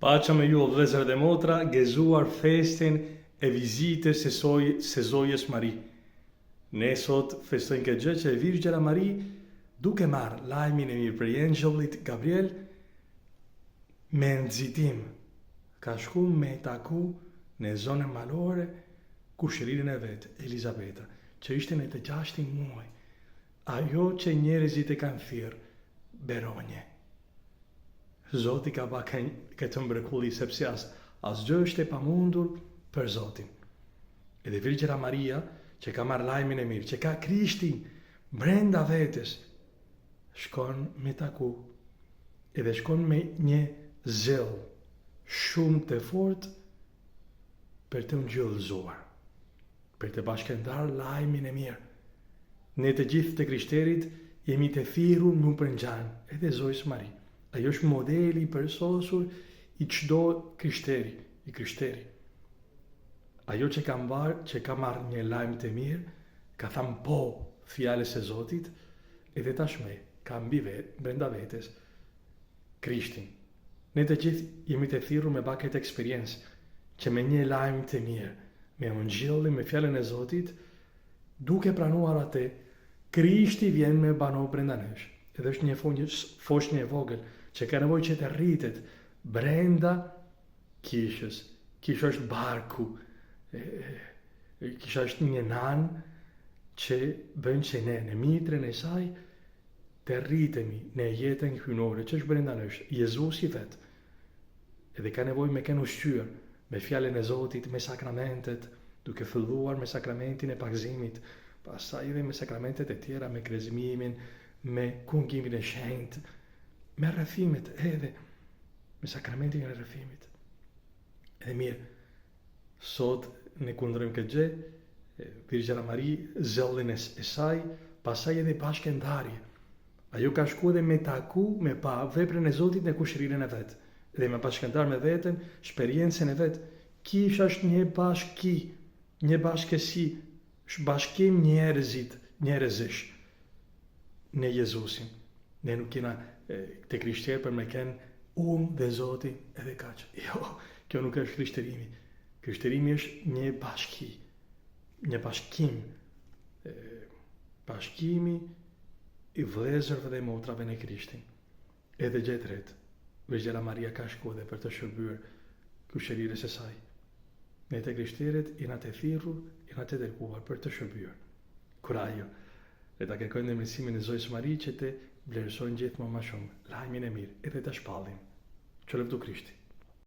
Pacha me ju o vëllezër dhe motra, gëzuar festin e vizitës së Zojës Mari. Ne sot festojmë këtë gjë që e Virgjera Mari, duke marrë lajmin e mirë prej engjëllit Gabriel, me nxitim ka shku me taku në zonën malore kushërinë e vet, Elizabeta, që ishte në të 6 muaj. Ajo që njerëzit e kanë thirrë Beronje. Zoti ka ba këtë mrekulli sepse asgjë është e pamundur për Zotin. Edhe Virgjera Maria, që ka marrë lajmin e mirë, që ka Krishtin brenda vetes, shkon me taku, edhe shkon me një zell shumë të fortë për të ngjyllëzuar, për të bashkëndar lajmin e mirë. Ne të gjithë të krishterit jemi të thirrur në përngjan edhe Zojës Mari. Ajo është modeli i përsosur i çdo krishteri. Ajo që ka marrë një lajm të mirë, ka thënë po fjalës së Zotit, edhe tashmë ka mbi brenda vetes Krishtin. Ne të gjithë jemi të thirrur me këtë eksperiencë, që me një lajm të mirë, me ungjillin, me fjalën e Zotit, duke pranuar atë, Krishti vjen me bano brenda nesh. Edhe është një foshnjë e vogël që ka nevojë që të rritet brenda kishës. Kisha është barku, kisha është një nan që bën që ne në mitrën e saj të rritemi në jetën hyjnore që është brenda nesh. Jezusi vet. Edhe ka nevojë me kënë ushqyer, me fjalën e Zotit, me sakramentet, duke filluar me sakramentin e pagëzimit, pastaj edhe me sakramentet e tjera, me krezimimin, me kungimin e shenjtë, me rrëfimet edhe, me sakramentin e rrëfimit. Edhe mirë, sot ne kundërojmë këtë gjë, Virgjera Mari, zellin e saj, pastaj edhe bashkëndarje. Ajo ka shku edhe me taku, me pa veprën e Zotit në kushërinë e vet, dhe me bashkëndar me veten, eksperiencën e vet. Kisha është një bashki, një bashkësi, është bashkim njerëzish në Jezusin. Ne nuk kena të krishterë për me kenë unë dhe Zoti edhe kaq. Jo, kjo nuk është krishterimi. Krishterimi është një bashki, një bashkim, bashkimi i vëllezërve dhe motrave në Krishtin. Edhe gjë e tretë, Virgjera Maria ka shku dhe për të shërbyer kushërirës së saj. Ne të krishterët jena të thirrur, jena të dërguar për të shërbyer. Kur ajo dhe ta kërkojnë në mësimin e Zojës Mari që të vlerësojnë gjithmonë më shumë lajmin e mirë edhe të shpallin. Qoftë Krishti.